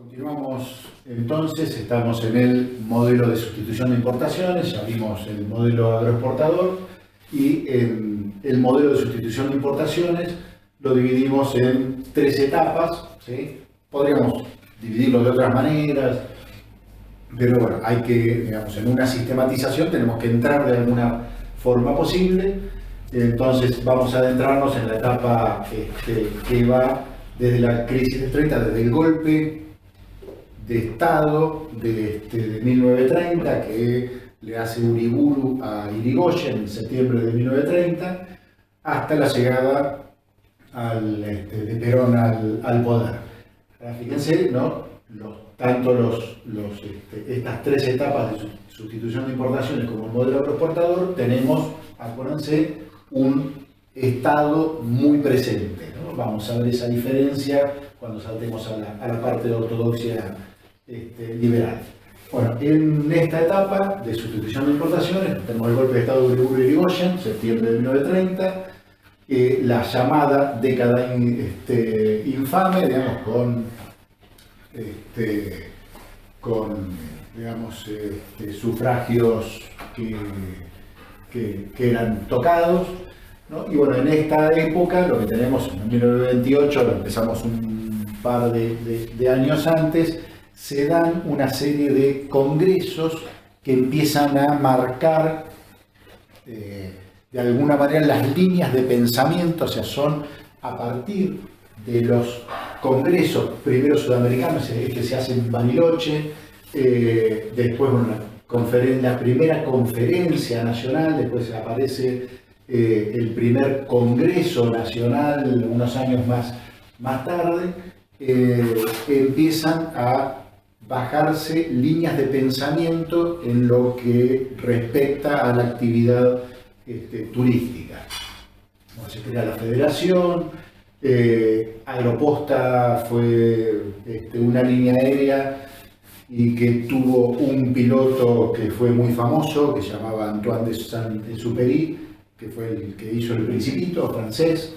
Continuamos entonces, estamos en el modelo de sustitución de importaciones, ya vimos el modelo agroexportador y en el modelo de sustitución de importaciones lo dividimos en tres etapas, ¿sí? Podríamos dividirlo de otras maneras, pero bueno, hay que, digamos, en una sistematización tenemos que entrar de alguna forma posible. Entonces vamos a adentrarnos en la etapa que va desde la crisis del 30, desde el golpe de Estado de 1930, que le hace Uriburu a Irigoyen en septiembre de 1930, hasta la llegada de Perón al poder. Ahora, fíjense, ¿no? Estas tres etapas de sustitución de importaciones como el modelo agroexportador, tenemos, acuérdense, un Estado muy presente, ¿no? Vamos a ver esa diferencia cuando saltemos a la parte de ortodoxia liberal. Bueno, en esta etapa de sustitución de importaciones tenemos el golpe de Estado de Uriburu y Irigoyen, septiembre de 1930, la llamada década infame, digamos, digamos, sufragios que eran tocados, ¿no? Y bueno, en esta época, lo que tenemos en 1928, lo empezamos un par de años antes, se dan una serie de congresos que empiezan a marcar de alguna manera las líneas de pensamiento, o sea, son a partir de los congresos, primero sudamericanos, que se hacen en Bariloche, después la primera conferencia nacional, después aparece el primer congreso nacional unos años más tarde, empiezan a bajarse líneas de pensamiento en lo que respecta a la actividad turística. Bueno, se crea la federación, Agroposta fue una línea aérea y que tuvo un piloto que fue muy famoso, que se llamaba Antoine de Saint-Exupéry, que fue el que hizo El Principito, francés,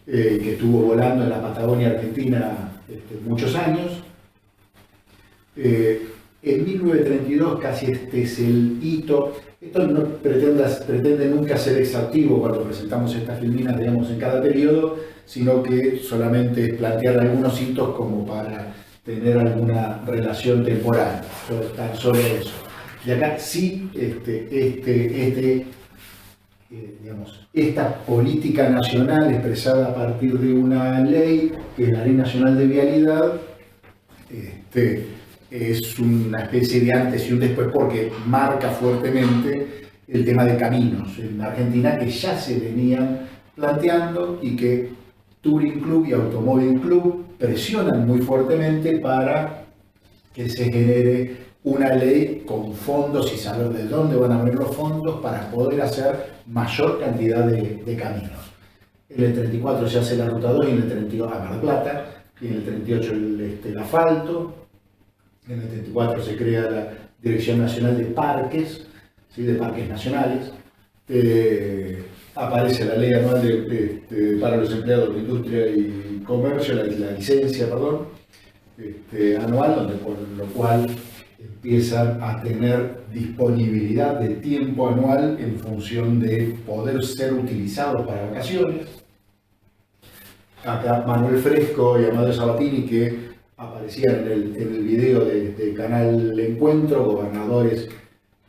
que estuvo volando en la Patagonia Argentina muchos años. En 1932 casi este es el hito. Esto no pretende nunca ser exhaustivo cuando presentamos estas filminas, digamos, en cada periodo, sino que solamente plantear algunos hitos como para tener alguna relación temporal, tan solo eso. Y acá sí, digamos, esta política nacional expresada a partir de una ley, que es la Ley Nacional de Vialidad, es una especie de antes y un después porque marca fuertemente el tema de caminos en Argentina, que ya se venían planteando y que Touring Club y Automóvil Club presionan muy fuertemente para que se genere una ley con fondos y saber de dónde van a venir los fondos para poder hacer mayor cantidad de caminos. En el 34 se hace la Ruta 2 y en el 32 a Mar del Plata, y en el 38 el asfalto. En el 34 se crea la Dirección Nacional de Parques, ¿sí? De Parques Nacionales. Aparece la ley anual para los empleados de industria y comercio, la licencia, anual, con lo cual empiezan a tener disponibilidad de tiempo anual en función de poder ser utilizados para vacaciones. Acá Manuel Fresco y Amadeo Sabatini, que aparecían en el video de Canal Encuentro, gobernadores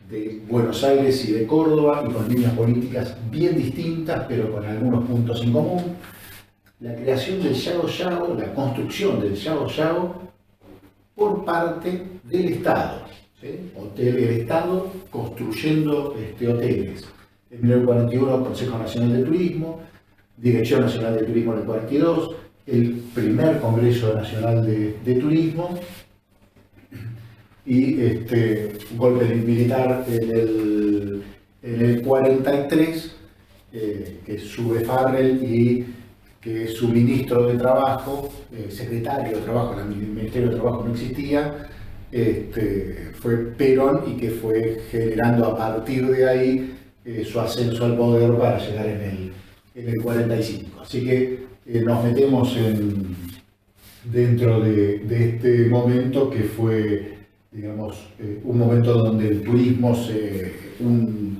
de Buenos Aires y de Córdoba, y con líneas políticas bien distintas, pero con algunos puntos en común. La creación del Yago Yago, la construcción del Yago Yago por parte del Estado, ¿sí? El Estado construyendo hoteles. En 1941, Consejo Nacional de Turismo, Dirección Nacional de Turismo en el 42, el primer Congreso Nacional de Turismo y un golpe militar en el 43, que sube Farrell y que su ministro de Trabajo, secretario de Trabajo, el Ministerio de Trabajo no existía, fue Perón, y que fue generando a partir de ahí su ascenso al poder para llegar en el 45. Así que nos metemos dentro de este momento que fue, digamos, un momento donde el turismo, un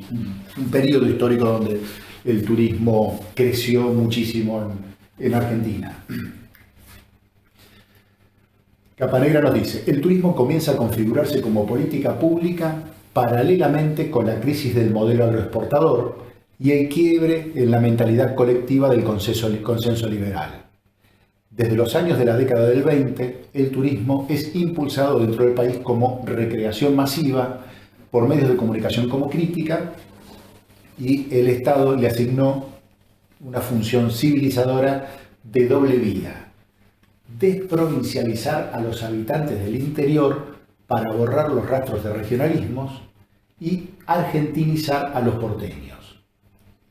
periodo histórico donde el turismo creció muchísimo en Argentina. Capanegra nos dice, el turismo comienza a configurarse como política pública paralelamente con la crisis del modelo agroexportador y el quiebre en la mentalidad colectiva del consenso liberal. Desde los años de la década del 20, el turismo es impulsado dentro del país como recreación masiva por medios de comunicación como crítica, y el Estado le asignó una función civilizadora de doble vía: desprovincializar a los habitantes del interior para borrar los rastros de regionalismos y argentinizar a los porteños.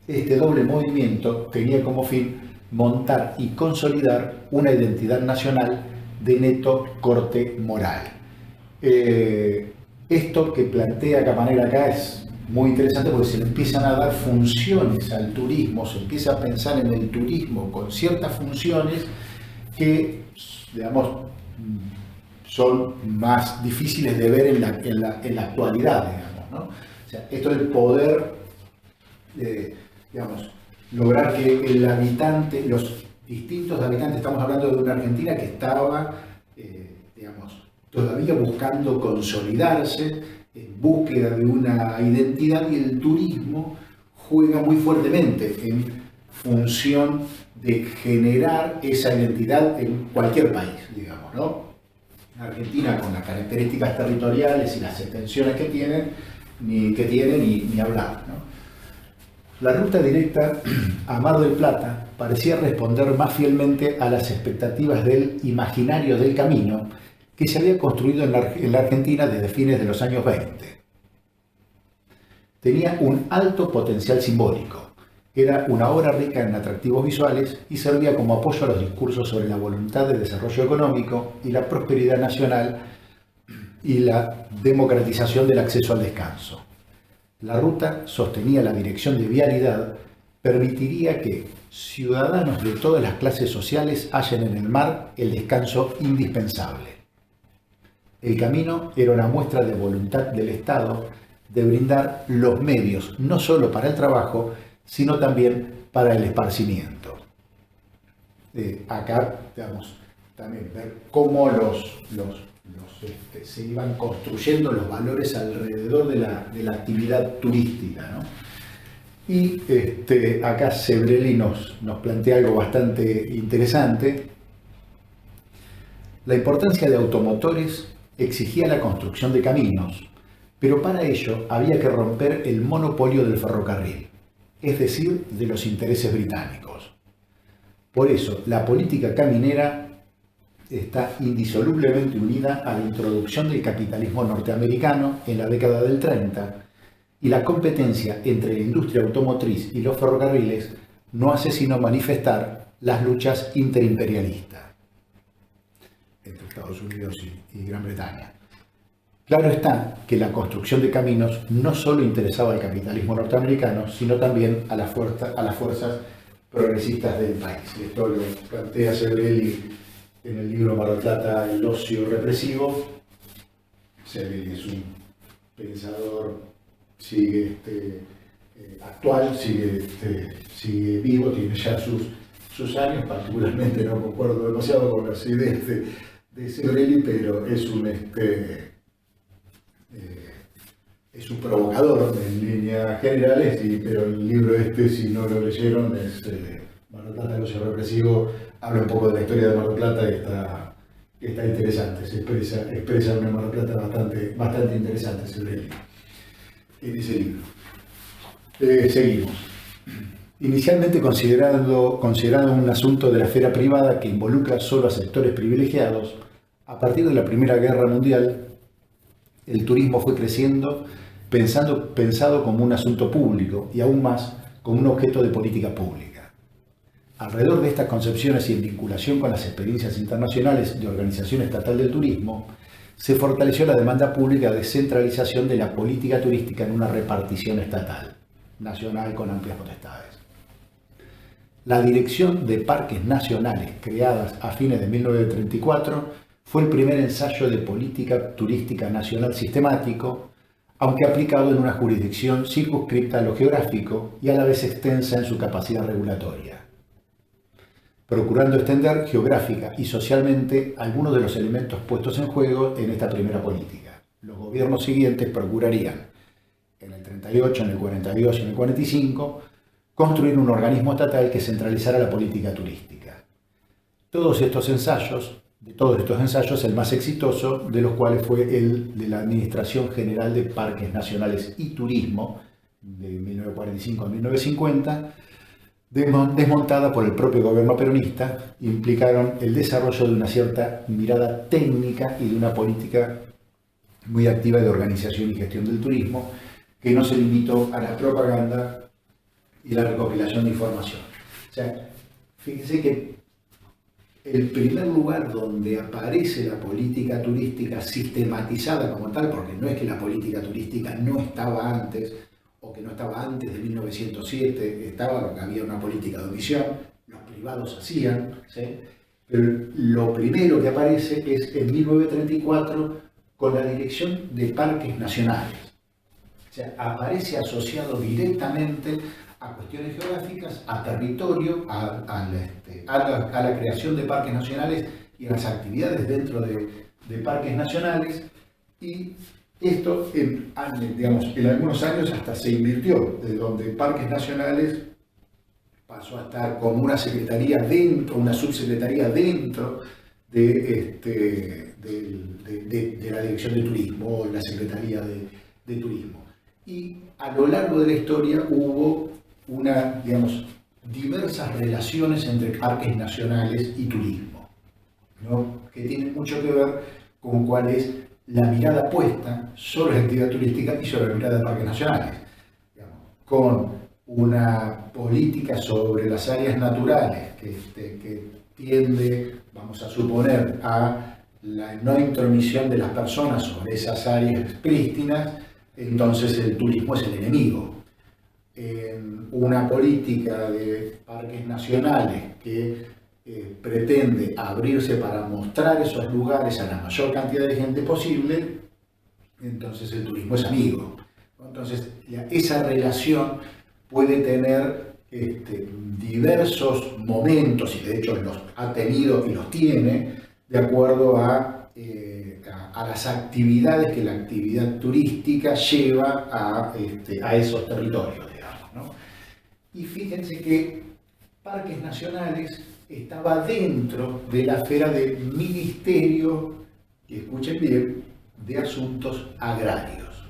Este doble movimiento tenía como fin montar y consolidar una identidad nacional de neto corte moral. Esto que plantea Capanegra acá es muy interesante porque se le empiezan a dar funciones al turismo, se empieza a pensar en el turismo con ciertas funciones que, digamos, son más difíciles de ver en la actualidad, digamos, ¿no? O sea, esto del poder, digamos, lograr que el habitante, los distintos habitantes, estamos hablando de una Argentina que estaba, digamos, todavía buscando consolidarse, en búsqueda de una identidad, y el turismo juega muy fuertemente en función de generar esa identidad en cualquier país, digamos, ¿no? Argentina, con las características territoriales y las extensiones que tiene, ni hablar, ¿no? La ruta directa a Mar del Plata parecía responder más fielmente a las expectativas del imaginario del camino que se había construido en la Argentina desde fines de los años 20. Tenía un alto potencial simbólico, era una obra rica en atractivos visuales y servía como apoyo a los discursos sobre la voluntad de desarrollo económico y la prosperidad nacional y la democratización del acceso al descanso. La ruta, sostenía la Dirección de Vialidad, permitiría que ciudadanos de todas las clases sociales hallen en el mar el descanso indispensable. El camino era una muestra de voluntad del Estado de brindar los medios no solo para el trabajo, sino también para el esparcimiento. Acá, digamos, también ver cómo se iban construyendo los valores alrededor de la actividad turística, ¿no? Y acá Sebrelli nos plantea algo bastante interesante. La importancia de automotores exigía la construcción de caminos, pero para ello había que romper el monopolio del ferrocarril, es decir, de los intereses británicos. Por eso, la política caminera está indisolublemente unida a la introducción del capitalismo norteamericano en la década del 30, y la competencia entre la industria automotriz y los ferrocarriles no hace sino manifestar las luchas interimperialistas entre Estados Unidos y Gran Bretaña. Claro está que la construcción de caminos no solo interesaba al capitalismo norteamericano, sino también a las fuerzas progresistas del país. Esto lo plantea Sebrelli en el libro Mar del Plata, El ocio represivo. Sebrelli es un pensador, sigue actual, sigue vivo, tiene ya sus años. Particularmente no concuerdo demasiado con las ideas de Sebrelli, pero es un provocador en líneas generales, pero el libro si no lo leyeron, es Mar del Plata, El ocio represivo. Habla un poco de la historia de Mar del Plata y está interesante, se expresa una Mar del Plata bastante interesante Sebrelli en ese libro. Seguimos. Inicialmente considerado un asunto de la esfera privada que involucra solo a sectores privilegiados, a partir de la Primera Guerra Mundial, el turismo fue creciendo pensado como un asunto público y aún más como un objeto de política pública. Alrededor de estas concepciones y en vinculación con las experiencias internacionales de Organización Estatal del Turismo, se fortaleció la demanda pública de centralización de la política turística en una repartición estatal, nacional con amplias potestades. La Dirección de Parques Nacionales, creada a fines de 1934, fue el primer ensayo de política turística nacional sistemático, aunque aplicado en una jurisdicción circunscripta a lo geográfico y a la vez extensa en su capacidad regulatoria, procurando extender geográfica y socialmente algunos de los elementos puestos en juego en esta primera política. Los gobiernos siguientes procurarían, en el 38, en el 42 y en el 45, construir un organismo estatal que centralizara la política turística. De todos estos ensayos, el más exitoso de los cuales fue el de la Administración General de Parques Nacionales y Turismo, de 1945 a 1950, desmontada por el propio gobierno peronista, implicaron el desarrollo de una cierta mirada técnica y de una política muy activa de organización y gestión del turismo, que no se limitó a la propaganda y la recopilación de información. O sea, fíjense que el primer lugar donde aparece la política turística sistematizada como tal, porque no es que la política turística no estaba antes, o que no estaba antes de 1907, estaba porque había una política de omisión, los privados hacían, ¿sí? Pero lo primero que aparece es en 1934 con la Dirección de Parques Nacionales. O sea, aparece asociado directamente a cuestiones geográficas, a territorio, a la creación de parques nacionales y a las actividades dentro de parques nacionales, y esto en algunos años hasta se invirtió, de donde parques nacionales pasó a estar como una secretaría dentro, una subsecretaría dentro de la Dirección de Turismo, la Secretaría de Turismo. Y a lo largo de la historia hubo diversas relaciones entre parques nacionales y turismo, ¿no? Que tienen mucho que ver con cuál es la mirada puesta sobre la actividad turística y sobre la mirada de parques nacionales, con una política sobre las áreas naturales que tiende, vamos a suponer, a la no intromisión de las personas sobre esas áreas prístinas. Entonces el turismo es el enemigo. En una política de parques nacionales que pretende abrirse para mostrar esos lugares a la mayor cantidad de gente posible, entonces el turismo es amigo. Entonces esa relación puede tener diversos momentos, y de hecho los ha tenido y los tiene, de acuerdo a las actividades que la actividad turística lleva a esos territorios, digamos, ¿no? Y fíjense que Parques Nacionales estaba dentro de la esfera del Ministerio, y escuchen bien, de Asuntos Agrarios.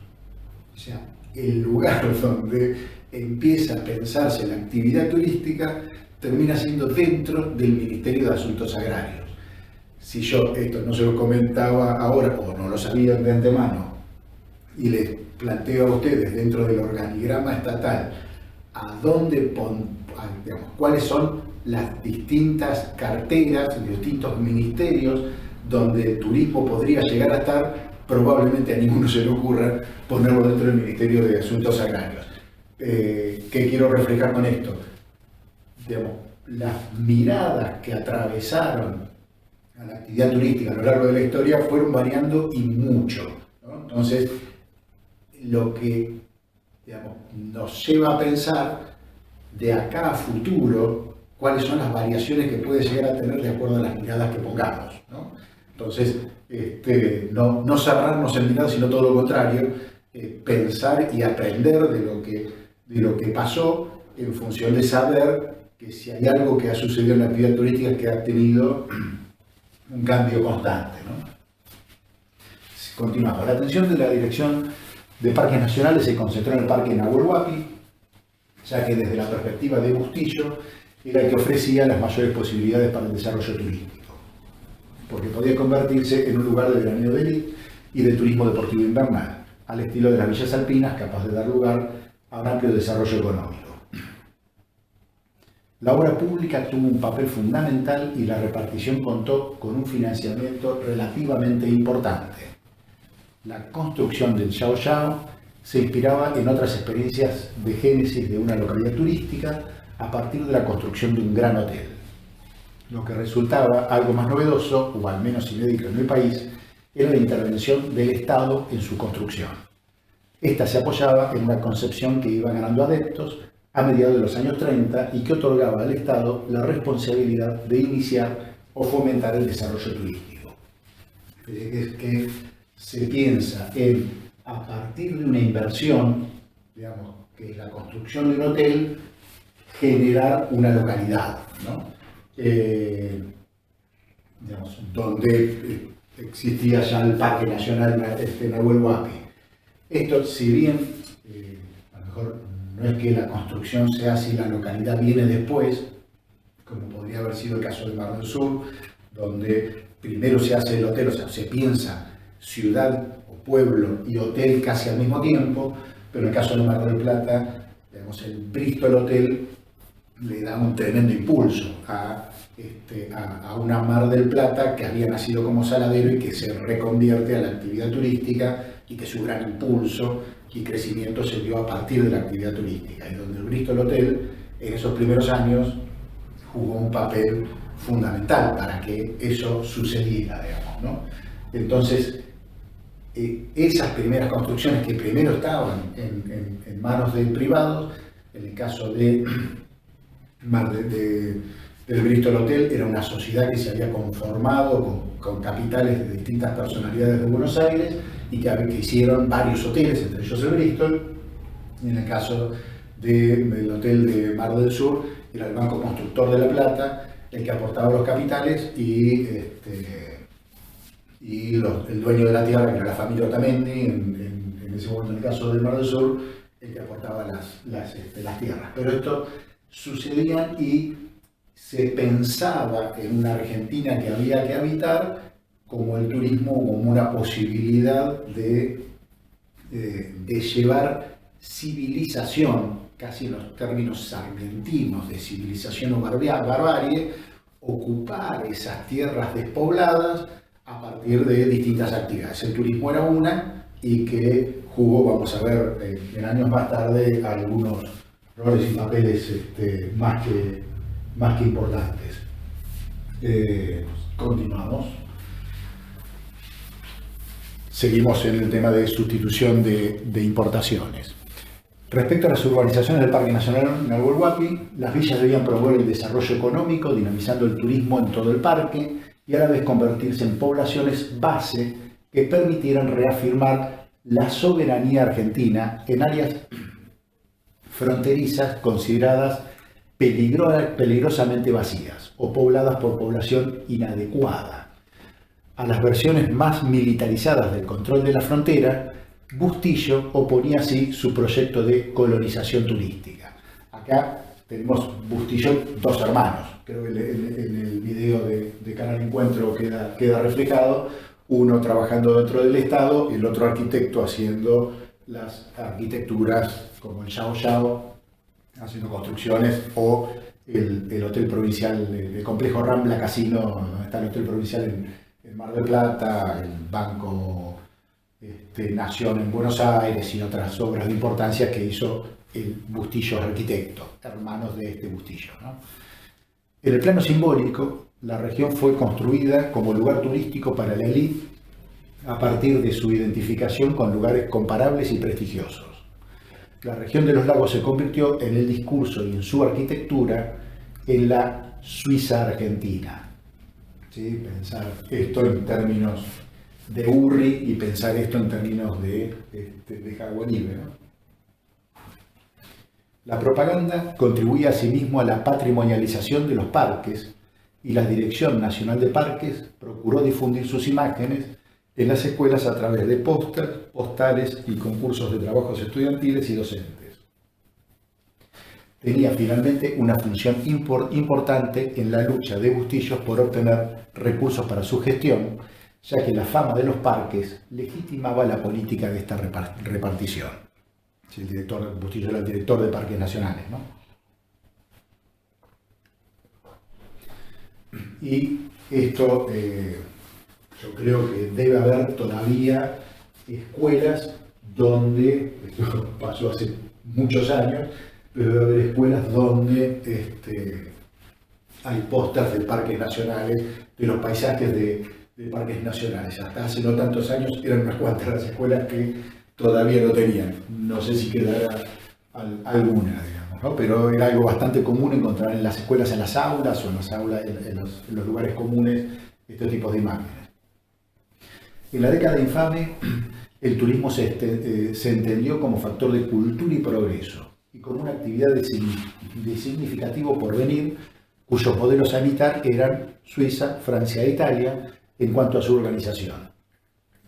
O sea, el lugar donde empieza a pensarse la actividad turística termina siendo dentro del Ministerio de Asuntos Agrarios. Si yo esto no se lo comentaba ahora o no lo sabía de antemano y les planteo a ustedes dentro del organigrama estatal cuáles son las distintas carteras, los distintos ministerios donde el turismo podría llegar a estar, probablemente a ninguno se le ocurra ponerlo dentro del Ministerio de Asuntos Agrarios. ¿Qué quiero reflejar con esto? Las miradas que atravesaron a la actividad turística a lo largo de la historia fueron variando y mucho, ¿no? Entonces, lo que nos lleva a pensar de acá a futuro cuáles son las variaciones que puede llegar a tener de acuerdo a las miradas que pongamos, ¿no? Entonces, no cerrarnos en miradas, sino todo lo contrario, pensar y aprender de lo que pasó en función de saber que si hay algo que ha sucedido en la actividad turística es que ha tenido un cambio constante, ¿no? Continuamos. La atención de la Dirección de Parques Nacionales se concentró en el Parque Nahuel Huapi, ya que desde la perspectiva de Bustillo era el que ofrecía las mayores posibilidades para el desarrollo turístico, porque podía convertirse en un lugar de veraneo de élite y de turismo deportivo invernal, al estilo de las villas alpinas, capaz de dar lugar a un amplio desarrollo económico. La obra pública tuvo un papel fundamental y la repartición contó con un financiamiento relativamente importante. La construcción del Xiao Xiao se inspiraba en otras experiencias de génesis de una localidad turística, a partir de la construcción de un gran hotel. Lo que resultaba algo más novedoso, o al menos inédito en el país, era la intervención del Estado en su construcción. Esta se apoyaba en una concepción que iba ganando adeptos a mediados de los años 30 y que otorgaba al Estado la responsabilidad de iniciar o fomentar el desarrollo turístico. Es que se piensa en, a partir de una inversión, digamos, que es la construcción de un hotel, generar una localidad, ¿no? Digamos, donde existía ya el Parque Nacional Nahuel Huapi. Esto, si bien a lo mejor no es que la construcción se hace y la localidad viene después, como podría haber sido el caso de Mar del Sur, donde primero se hace el hotel, o sea, se piensa ciudad o pueblo y hotel casi al mismo tiempo, pero en el caso de Mar del Plata, digamos, el Bristol Hotel le da un tremendo impulso a una Mar del Plata que había nacido como saladero y que se reconvierte a la actividad turística, y que su gran impulso y crecimiento se dio a partir de la actividad turística, y donde el Bristol Hotel en esos primeros años jugó un papel fundamental para que eso sucediera, digamos, ¿no? Entonces, esas primeras construcciones que primero estaban en manos de privados, en el caso del Bristol Hotel, era una sociedad que se había conformado con capitales de distintas personalidades de Buenos Aires y que hicieron varios hoteles, entre ellos el Bristol. Y en el caso del hotel de Mar del Sur, era el Banco Constructor de La Plata el que aportaba los capitales y el dueño de la tierra, que era la familia Otamendi, en ese momento, en el caso de Mar del Sur, el que aportaba las tierras. Pero esto sucedía y se pensaba en una Argentina que había que habitar como el turismo, como una posibilidad de llevar civilización, casi en los términos sarmientinos de civilización o barbarie, ocupar esas tierras despobladas a partir de distintas actividades. El turismo era una, y que jugó, vamos a ver en años más tarde, algunos roles y papeles más que importantes. Continuamos. Seguimos en el tema de sustitución de importaciones. Respecto a las urbanizaciones del Parque Nacional Nahuel Huapi, las villas debían promover el desarrollo económico, dinamizando el turismo en todo el parque, y a la vez convertirse en poblaciones base que permitieran reafirmar la soberanía argentina en áreas fronterizas consideradas peligrosamente vacías o pobladas por población inadecuada. A las versiones más militarizadas del control de la frontera, Bustillo oponía así su proyecto de colonización turística. Acá tenemos Bustillo, dos hermanos, creo que en el video de Canal Encuentro queda reflejado, uno trabajando dentro del Estado y el otro arquitecto haciendo las arquitecturas como el Yao Yao, haciendo construcciones, o el hotel provincial, el complejo Rambla Casino, donde está el hotel provincial en Mar del Plata, el Banco Nación en Buenos Aires y otras obras de importancia que hizo el Bustillo arquitecto, hermanos de este Bustillo, ¿no? En el plano simbólico, la región fue construida como lugar turístico para la élite a partir de su identificación con lugares comparables y prestigiosos. La región de los lagos se convirtió en el discurso y en su arquitectura en la Suiza argentina. ¿Sí? Pensar esto en términos de Urri y pensar esto en términos de Jaguaribe, ¿no? La propaganda contribuía asimismo a la patrimonialización de los parques, y la Dirección Nacional de Parques procuró difundir sus imágenes en las escuelas a través de pósters, postales y concursos de trabajos estudiantiles y docentes. Tenía finalmente una función importante en la lucha de Bustillos por obtener recursos para su gestión, ya que la fama de los parques legitimaba la política de esta repartición. Sí, Bustillo era el director de Parques Nacionales, ¿no? Y esto, yo creo que debe haber todavía escuelas donde, esto pasó hace muchos años, pero debe haber escuelas donde hay pósters de parques nacionales, de los paisajes de parques nacionales. Hasta hace no tantos años eran unas cuantas las escuelas que todavía no tenían. No sé si quedará alguna, digamos, ¿no? Pero era algo bastante común encontrar en las escuelas, en las aulas o en las aulas, en los lugares comunes, estos tipos de imágenes. En la década infame, el turismo se entendió como factor de cultura y progreso, y como una actividad de significativo porvenir, cuyos modelos a imitar eran Suiza, Francia e Italia en cuanto a su organización.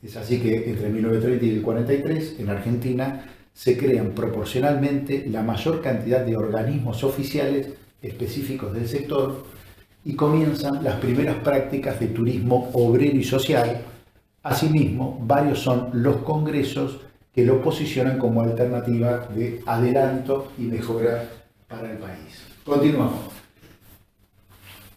Es así que entre 1930 y el 43, en Argentina, se crean proporcionalmente la mayor cantidad de organismos oficiales específicos del sector y comienzan las primeras prácticas de turismo obrero y social. Asimismo, varios son los congresos que lo posicionan como alternativa de adelanto y mejora para el país. Continuamos.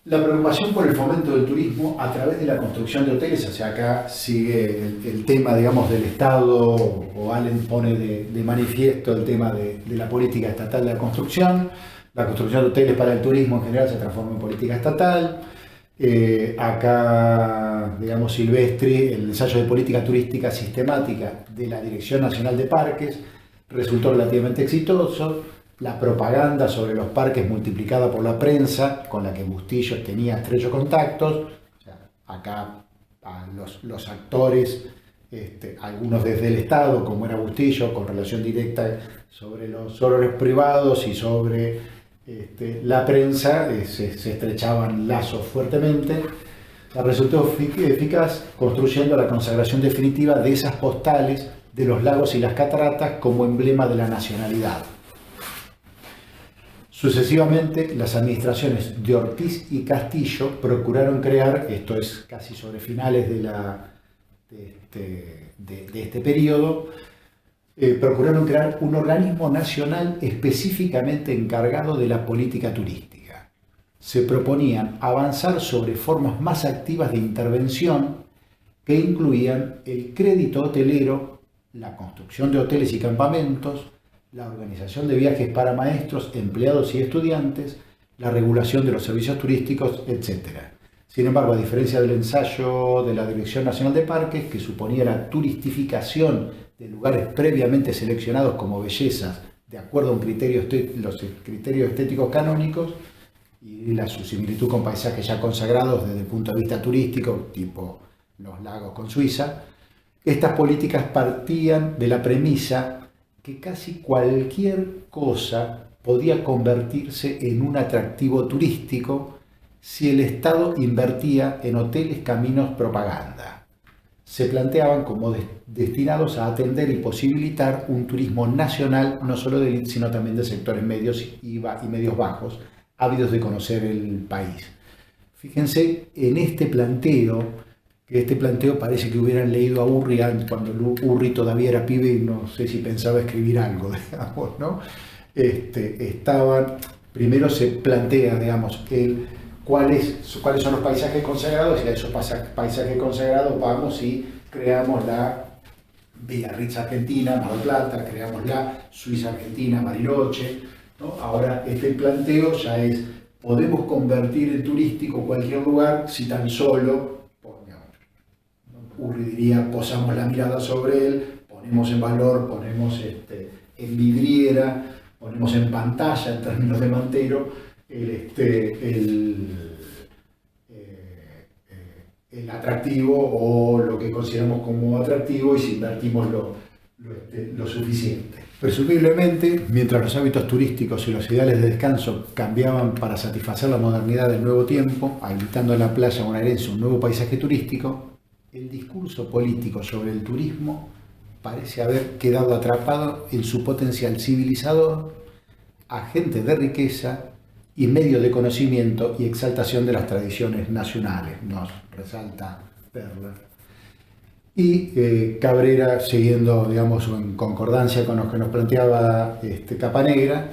La preocupación por el fomento del turismo a través de la construcción de hoteles, o sea, acá sigue el tema, digamos, del Estado, o Allen pone de manifiesto el tema de la política estatal de la construcción de hoteles para el turismo en general se transforma en política estatal. Acá, digamos, Silvestri, el ensayo de política turística sistemática de la Dirección Nacional de Parques, resultó relativamente exitoso. La propaganda sobre los parques multiplicada por la prensa, con la que Bustillos tenía estrechos contactos. O sea, acá a los actores, algunos desde el Estado, como era Bustillos, con relación directa sobre los horarios privados y sobre la prensa, se estrechaban lazos fuertemente. Resultó eficaz construyendo la consagración definitiva de esas postales de los lagos y las cataratas como emblema de la nacionalidad. Sucesivamente, las administraciones de Ortiz y Castillo procuraron crear, esto es casi sobre finales de este periodo, procuraron crear un organismo nacional específicamente encargado de la política turística. Se proponían avanzar sobre formas más activas de intervención que incluían el crédito hotelero, la construcción de hoteles y campamentos, la organización de viajes para maestros, empleados y estudiantes, la regulación de los servicios turísticos, etc. Sin embargo, a diferencia del ensayo de la Dirección Nacional de Parques, que suponía la turistificación de lugares previamente seleccionados como bellezas, de acuerdo a los criterios estéticos canónicos, y su similitud con paisajes ya consagrados desde el punto de vista turístico, tipo los lagos con Suiza, estas políticas partían de la premisa que casi cualquier cosa podía convertirse en un atractivo turístico si el Estado invertía en hoteles, caminos, propaganda. Se planteaban como destinados a atender y posibilitar un turismo nacional, no solo de élite, sino también de sectores medios y medios bajos, ávidos de conocer el país. Fíjense en este planteo, que parece que hubieran leído a Urri cuando Urri todavía era pibe y no sé si pensaba escribir algo, digamos, ¿no? Primero se plantea, digamos, cuáles son los paisajes consagrados, y a esos paisajes consagrados vamos y creamos la Biarritz Argentina, Mar del Plata, creamos la Suiza Argentina, Bariloche, ¿no? Ahora este planteo ya es, podemos convertir en turístico cualquier lugar si tan solo, Urri diría, posamos la mirada sobre él, ponemos en valor, ponemos en vidriera, ponemos en pantalla, en términos de Mantero, el atractivo o lo que consideramos como atractivo, y si invertimos lo suficiente. Presumiblemente, mientras los hábitos turísticos y los ideales de descanso cambiaban para satisfacer la modernidad del nuevo tiempo, habilitando en la playa bonaerense un nuevo paisaje turístico, el discurso político sobre el turismo parece haber quedado atrapado en su potencial civilizador, agente de riqueza y medio de conocimiento y exaltación de las tradiciones nacionales, nos resalta Perler. Y Cabrera, siguiendo, digamos, en concordancia con lo que nos planteaba Capanegra,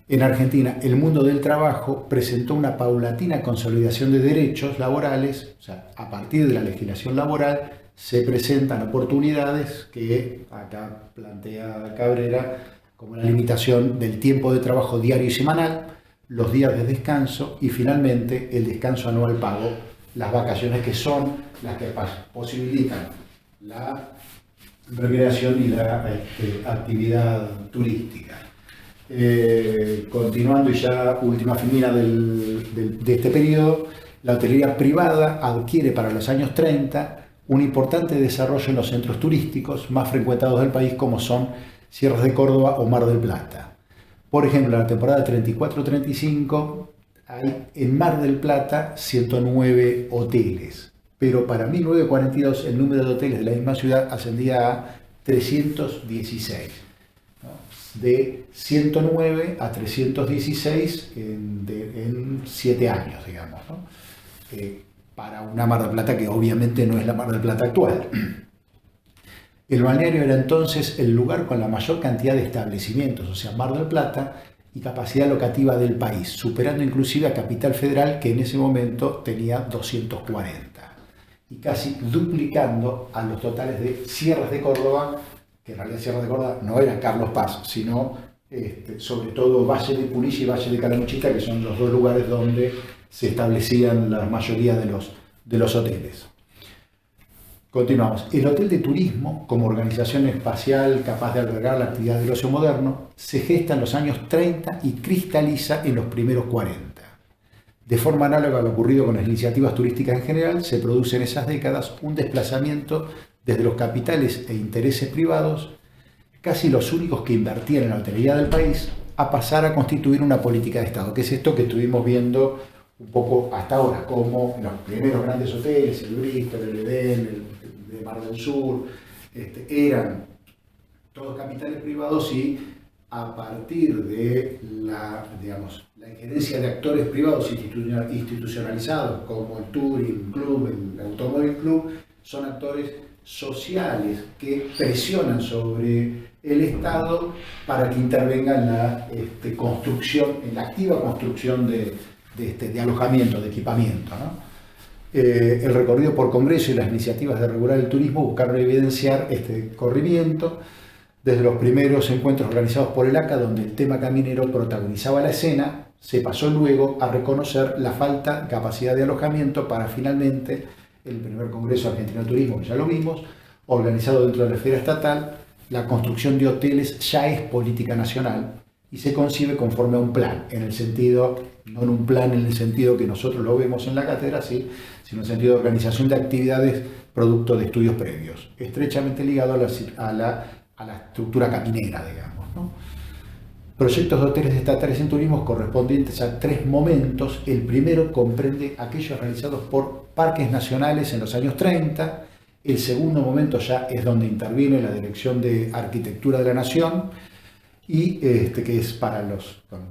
en Argentina el mundo del trabajo presentó una paulatina consolidación de derechos laborales, o sea, a partir de la legislación laboral se presentan oportunidades que acá plantea Cabrera como la limitación del tiempo de trabajo diario y semanal, los días de descanso y finalmente el descanso anual pago, las vacaciones, que son las que posibilitan la recreación y la actividad turística. Continuando, y ya última filmina de este periodo, la hotelería privada adquiere para los años 30 un importante desarrollo en los centros turísticos más frecuentados del país, como son Sierras de Córdoba o Mar del Plata. Por ejemplo, en la temporada 34-35 hay en Mar del Plata 109 hoteles, pero para 1942 el número de hoteles de la misma ciudad ascendía a 316. De 109 a 316 en 7 años, digamos, ¿no? Para una Mar del Plata que obviamente no es la Mar del Plata actual. El balneario era entonces el lugar con la mayor cantidad de establecimientos, o sea, Mar del Plata, y capacidad locativa del país, superando inclusive a Capital Federal, que en ese momento tenía 240, y casi duplicando a los totales de Sierras de Córdoba, que en realidad Sierras de Córdoba no era Carlos Paz, sino sobre todo Valle de Punilla y Valle de Calamuchita, que son los dos lugares donde se establecían la mayoría de los hoteles. Continuamos. El hotel de turismo, como organización espacial capaz de albergar la actividad del ocio moderno, se gesta en los años 30 y cristaliza en los primeros 40. De forma análoga a lo ocurrido con las iniciativas turísticas en general, se produce en esas décadas un desplazamiento desde los capitales e intereses privados, casi los únicos que invertían en la hotelería del país, a pasar a constituir una política de Estado, que es esto que estuvimos viendo un poco hasta ahora, como los primeros grandes hoteles, el Bristol, el Edén, el de Mar del Sur, eran todos capitales privados, y a partir de la injerencia de actores privados institucionalizados, como el Touring Club, el Automóvil Club, son actores sociales que presionan sobre el Estado para que intervenga en la construcción, en la activa construcción de alojamiento, de equipamiento, ¿no? El recorrido por Congreso y las iniciativas de regular el turismo buscaron evidenciar este corrimiento, desde los primeros encuentros organizados por el ACA, donde el tema caminero protagonizaba la escena. Se pasó luego a reconocer la falta de capacidad de alojamiento para finalmente el primer Congreso Argentino de Turismo, que ya lo vimos, organizado dentro de la esfera estatal. La construcción de hoteles ya es política nacional y se concibe conforme a un plan, en el sentido, no en un plan en el sentido que nosotros lo vemos en la cátedra, ¿sí?, sino en el sentido de organización de actividades producto de estudios previos, estrechamente ligado a la estructura caminera, digamos, ¿no? Proyectos de hoteles estatales en turismo correspondientes a 3 momentos. El primero comprende aquellos realizados por parques nacionales en los años 30. El segundo momento ya es donde interviene la Dirección de Arquitectura de la Nación, y que es para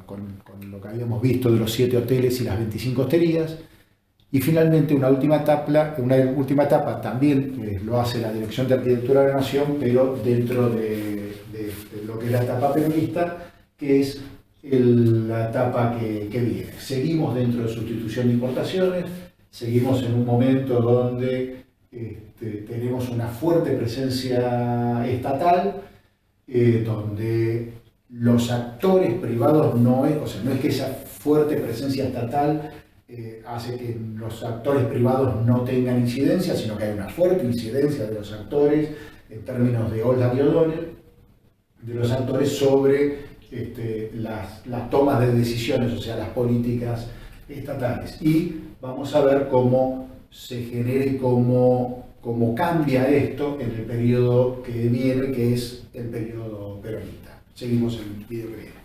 con lo que habíamos visto de los 7 hoteles y las 25 hosterías. Y finalmente una última etapa también lo hace la Dirección de Arquitectura de la Nación, pero dentro de lo que es la etapa peronista, que es la etapa que viene. Seguimos dentro de sustitución de importaciones, seguimos en un momento donde tenemos una fuerte presencia estatal, donde los actores privados no es que esa fuerte presencia estatal hace que los actores privados no tengan incidencia, sino que hay una fuerte incidencia de los actores en términos de Oldham y O'Donnell, de los actores sobre las tomas de decisiones, o sea, las políticas estatales. Y vamos a ver cómo se genera y cómo cambia esto en el periodo que viene, que es el periodo peronista. Seguimos en el video que viene.